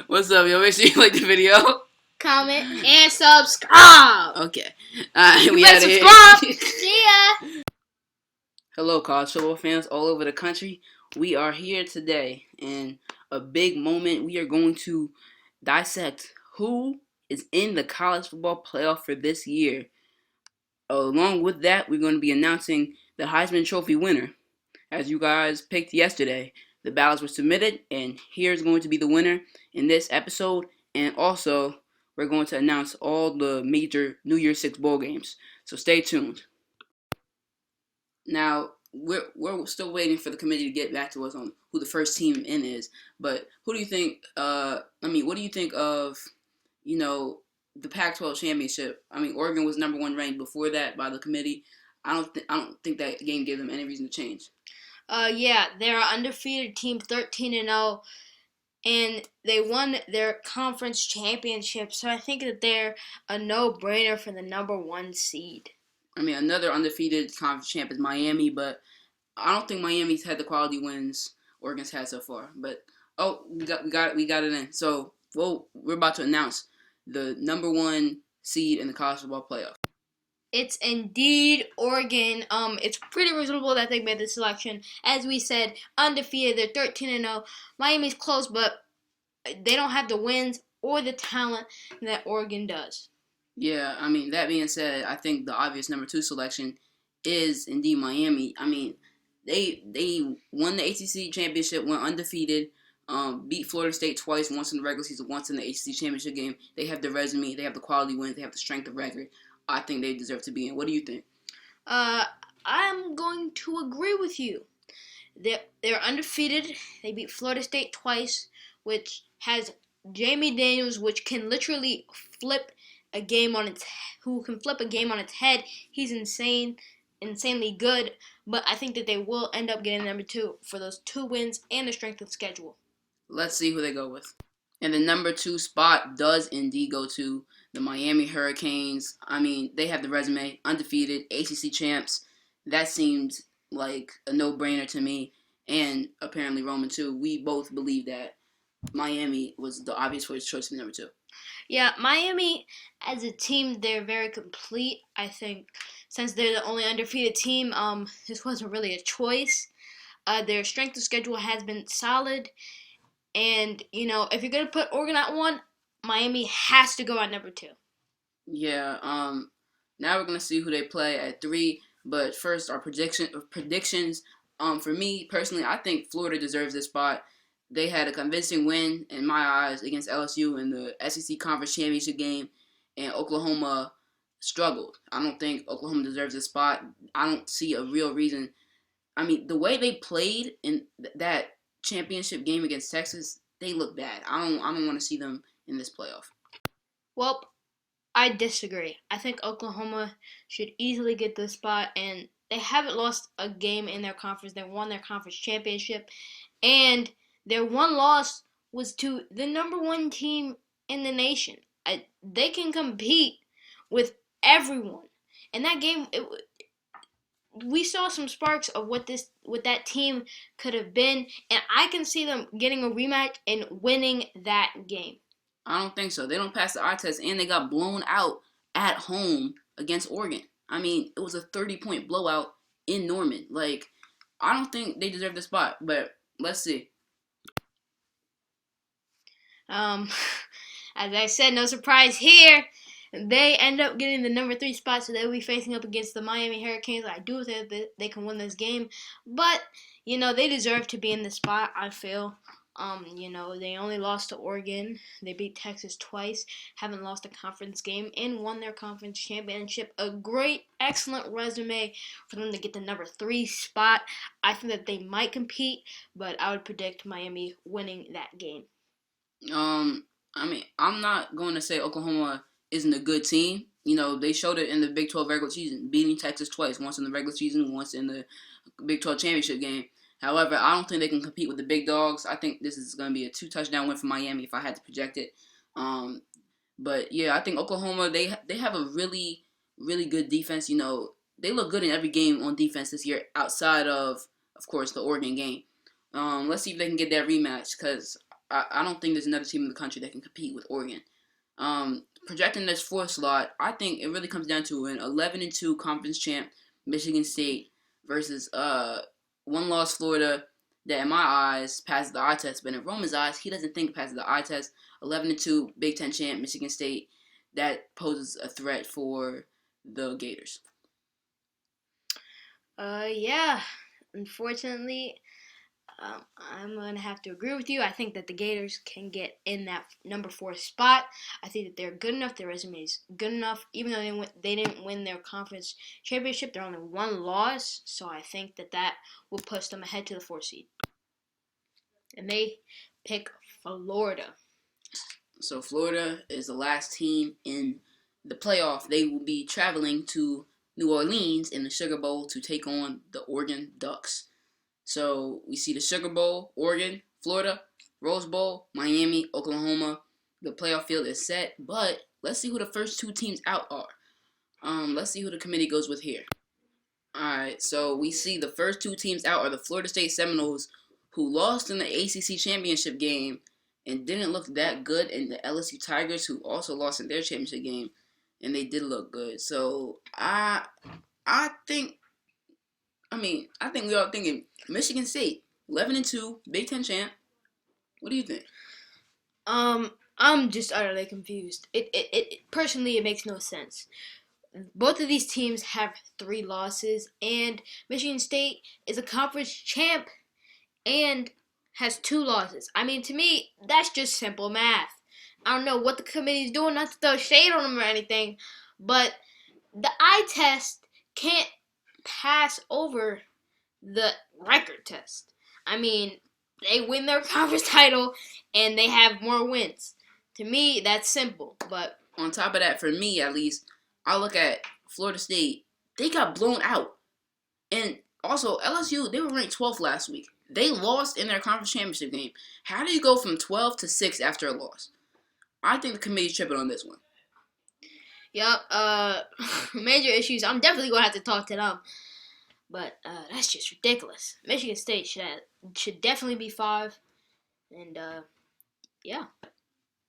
What's up, yo? Make sure you like the video. Comment, and subscribe. Okay. You better subscribe. See ya. Hello, college football fans all over the country. We are here today in a big moment. We are going to dissect who is in the college football playoff for this year. Along with that, we're going to be announcing the Heisman Trophy winner. As you guys picked yesterday, the ballots were submitted, and here's going to be the winner in this episode. And also, we're going to announce all the major New Year's Six bowl games. So stay tuned. Now, we're still waiting for the committee to get back to us on who the first team in is. But who do you think? What do you think of, the Pac-12 championship? Oregon was number 1 ranked before that by the committee. I don't think that game gave them any reason to change. Yeah, they're an undefeated team, 13-0, and they won their conference championship. So I think that they're a no-brainer for the number 1 seed. Another undefeated conference champ is Miami, but I don't think Miami's had the quality wins Oregon's had so far. But we got it in. So we're about to announce the number 1 seed in the college football playoff. It's indeed Oregon. It's pretty reasonable that they made the selection. As we said, undefeated. They're 13-0. Miami's close, but they don't have the wins or the talent that Oregon does. Yeah, that being said, I think the obvious number 2 selection is indeed Miami. They won the ACC championship, went undefeated, beat Florida State twice, once in the regular season, once in the ACC championship game. They have the resume, they have the quality wins, they have the strength of record. I think they deserve to be in. What do you think? I'm going to agree with you. They're undefeated. They beat Florida State twice, which has Jamie Daniels, which can literally flip a game on its head. He's insanely good. But I think that they will end up getting number 2 for those 2 wins and the strength of schedule. Let's see who they go with. And the number 2 spot does indeed go to the Miami Hurricanes. They have the resume, undefeated, ACC champs. That seems like a no-brainer to me, and apparently Roman too. We both believe that Miami was the obvious choice for number 2. Yeah, Miami as a team, they're very complete. I think since they're the only undefeated team, this wasn't really a choice. Their strength of schedule has been solid. And, if you're going to put Oregon at 1, Miami has to go at number 2. Yeah, now we're going to see who they play at 3. But first, our predictions. For me, personally, I think Florida deserves this spot. They had a convincing win, in my eyes, against LSU in the SEC Conference Championship game, and Oklahoma struggled. I don't think Oklahoma deserves this spot. I don't see a real reason. The way they played in that championship game against Texas, they look bad. I don't want to see them in this playoff. Well, I disagree. I think Oklahoma should easily get this spot, and they haven't lost a game in their conference. They won their conference championship, and their one loss was to the number 1 team in the nation. They can compete with everyone. In that game, we saw some sparks of what that team could have been, and I can see them getting a rematch and winning that game. I don't think so. They don't pass the eye test, and they got blown out at home against Oregon. It was a 30-point blowout in Norman. I don't think they deserve the spot, but let's see. As I said, no surprise here. They end up getting the number 3 spot, so they'll be facing up against the Miami Hurricanes. I do think that they can win this game, but they deserve to be in the spot. I feel. They only lost to Oregon. They beat Texas twice, haven't lost a conference game, and won their conference championship. A great, excellent resume for them to get the number 3 spot. I think that they might compete, but I would predict Miami winning that game. I'm not going to say Oklahoma isn't a good team. They showed it in the Big 12 regular season, beating Texas twice, once in the regular season, once in the Big 12 championship game. However, I don't think they can compete with the big dogs. I think this is going to be a 2-touchdown win for Miami if I had to project it. But yeah, I think Oklahoma, they have a really, really good defense. They look good in every game on defense this year outside of course, the Oregon game. Let's see if they can get that rematch because I don't think there's another team in the country that can compete with Oregon. Projecting this fourth slot, I think it really comes down to an 11-2 conference champ Michigan State versus one loss Florida that in my eyes passes the eye test, but in Roman's eyes he doesn't think it passes the eye test. 11-2 Big Ten champ Michigan State that poses a threat for the Gators. Yeah. Unfortunately, I'm going to have to agree with you. I think that the Gators can get in that number 4 spot. I think that they're good enough. Their resume is good enough. Even though they didn't win their conference championship, they're only one loss. So I think that will push them ahead to the 4 seed. And they pick Florida. So Florida is the last team in the playoff. They will be traveling to New Orleans in the Sugar Bowl to take on the Oregon Ducks. So we see the Sugar Bowl, Oregon, Florida, Rose Bowl, Miami, Oklahoma. The playoff field is set, but let's see who the first 2 teams out are. Let's see who the committee goes with here. Alright, so we see the first 2 teams out are the Florida State Seminoles, who lost in the ACC championship game and didn't look that good, and the LSU Tigers, who also lost in their championship game, and they did look good. So I think I think we are thinking Michigan State, 11-2, Big Ten champ. What do you think? I'm just utterly confused. It personally, it makes no sense. Both of these teams have 3 losses, and Michigan State is a conference champ and has 2 losses. I mean, to me, that's just simple math. I don't know what the committee's doing, not to throw shade on them or anything, but the eye test can't pass over the record test. I mean, they win their conference title and they have more wins. To me, that's simple. But on top of that, for me at least, I look at Florida State. They got blown out. And also, LSU, they were ranked 12th last week. They lost in their conference championship game. How do you go from 12 to 6 after a loss? I think the committee's tripping on this one. Yep, major issues. I'm definitely going to have to talk to them. But that's just ridiculous. Michigan State should definitely be 5. And, yeah.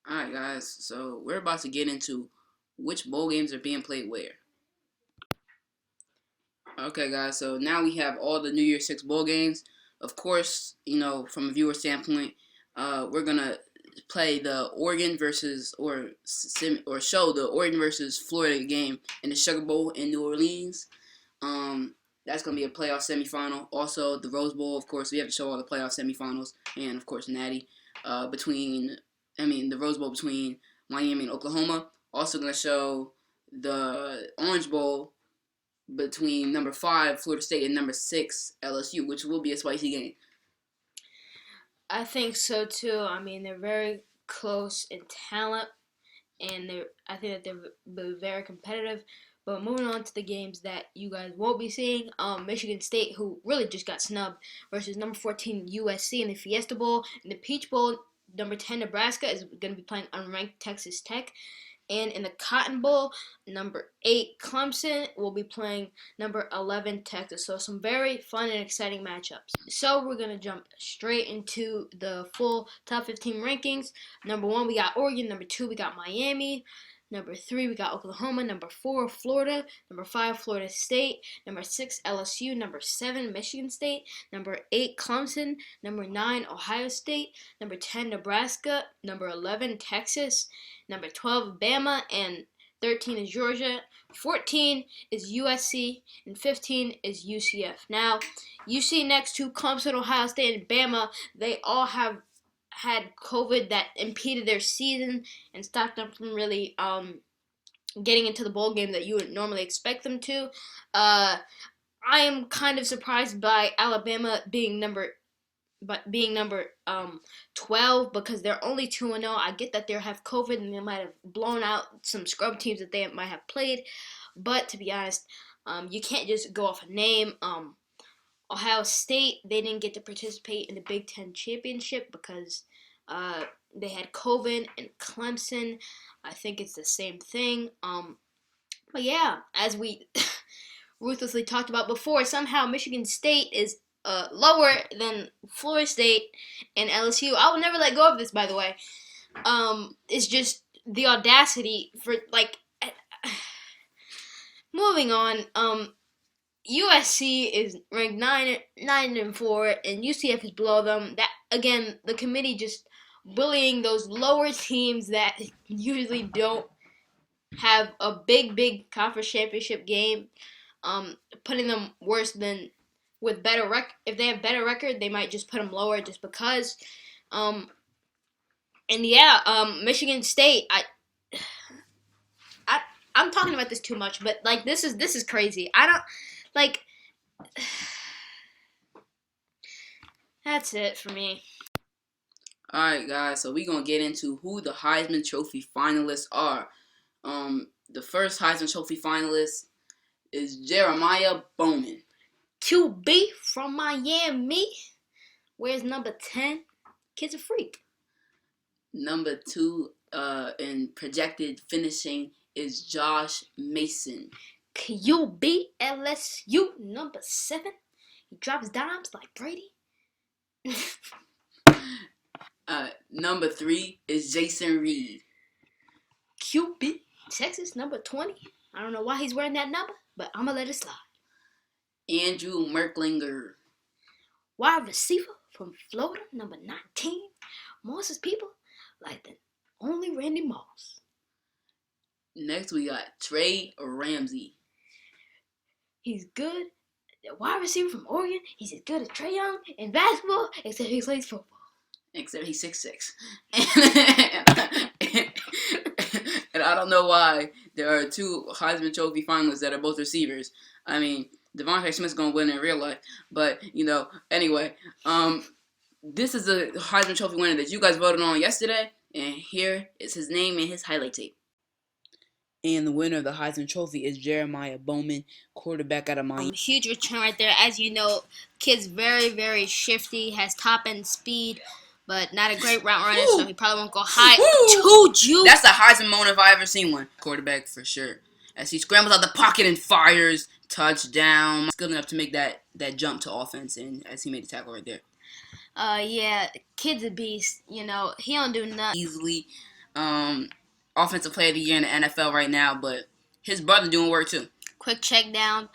Alright, guys. So we're about to get into which bowl games are being played where. Okay, guys. So now we have all the New Year's Six bowl games. Of course, from a viewer standpoint, we're going to play the Oregon versus or show the Oregon versus Florida game in the Sugar Bowl in New Orleans. That's going to be a playoff semifinal. Also, the Rose Bowl, of course, we have to show all the playoff semifinals. And, of course, Natty. The Rose Bowl between Miami and Oklahoma. Also going to show the Orange Bowl between number 5, Florida State, and number 6, LSU, which will be a spicy game. I think so, too. I mean, they're very close in talent, and I think that they're very competitive. But moving on to the games that you guys won't be seeing, Michigan State, who really just got snubbed, versus number 14 USC in the Fiesta Bowl. In the Peach Bowl, number 10 Nebraska is going to be playing unranked Texas Tech. And in the Cotton Bowl, number 8 Clemson will be playing number 11 Texas. So some very fun and exciting matchups. So we're going to jump straight into the full top 15 rankings. Number 1, we got Oregon. Number 2, we got Miami. Number 3, we got Oklahoma. Number 4, Florida. Number 5, Florida State. Number 6, LSU. Number 7, Michigan State. Number 8, Clemson. Number 9, Ohio State. Number 10, Nebraska. Number 11, Texas. Number 12, Bama. And 13 is Georgia. 14 is USC. And 15 is UCF. Now, you see next to Clemson, Ohio State, and Bama, they all have had COVID that impeded their season and stopped them from really getting into the bowl game that you would normally expect them to. I am kind of surprised by Alabama being number 12 because they're only 2-0. I get that they have COVID and they might have blown out some scrub teams that they might have played, but to be honest, you can't just go off a name. Ohio State, they didn't get to participate in the Big Ten championship because they had COVID, and Clemson, I think it's the same thing. But yeah, as we ruthlessly talked about before, somehow Michigan State is lower than Florida State and LSU. I will never let go of this, by the way. It's just the audacity for like. Moving on. USC is ranked 9-4, and UCF is below them. That again, the committee just bullying those lower teams that usually don't have a big conference championship game. Putting them worse than with better if they have better record, they might just put them lower just because. And yeah, Michigan State. I'm talking about this too much, but like this is crazy. I don't like. That's it for me. Alright, guys, so we're going to get into who the Heisman Trophy finalists are. The first Heisman Trophy finalist is Jeremiah Bowman. QB from Miami. Where's number 10? Kid's a freak. Number 2 in projected finishing is Josh Mason. QB LSU, number 7. He drops dimes like Brady. Number 3 is Jason Reed. QB Texas, number 20. I don't know why he's wearing that number, but I'm going to let it slide. Andrew Merklinger. Wide receiver from Florida, number 19. Moss's people like the only Randy Moss. Next, we got Trey Ramsey. He's good. The wide receiver from Oregon. He's as good as Trae Young in basketball, except he plays football. Except he's 6'6". And I don't know why there are 2 Heisman Trophy finalists that are both receivers. I mean, Devontae Smith's going to win in real life. But, anyway, this is a Heisman Trophy winner that you guys voted on yesterday. And here is his name and his highlight tape. And the winner of the Heisman Trophy is Jeremiah Bowman, quarterback out of Miami. Huge return right there. As you know, kid's very, very shifty, has top-end speed, but not a great route runner, so he probably won't go high. That's the Heisman moment if I ever seen one. Quarterback for sure. As he scrambles out the pocket and fires, touchdown. Good enough to make that jump to offense, and as he made the tackle right there. Yeah, kid's a beast. He don't do nothing. Easily, offensive player of the year in the NFL right now, but his brother doing work too. Quick check down.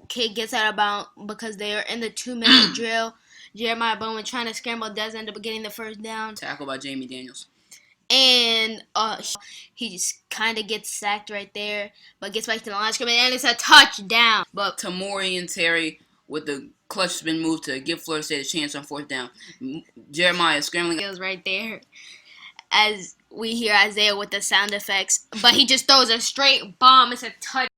Kid gets out of bounds because they are in the 2-minute drill. Jeremiah Bowman trying to scramble does end up getting the first down. Tackle by Jamie Daniels. And he just kind of gets sacked right there, but gets back to the line of scrimmage, and it's a touchdown. But Tamori and Terry with the clutch spin move to give Florida State a chance on 4th down. Jeremiah scrambling. It was right there. As we hear Isaiah with the sound effects, but he just throws a straight bomb. It's a touch.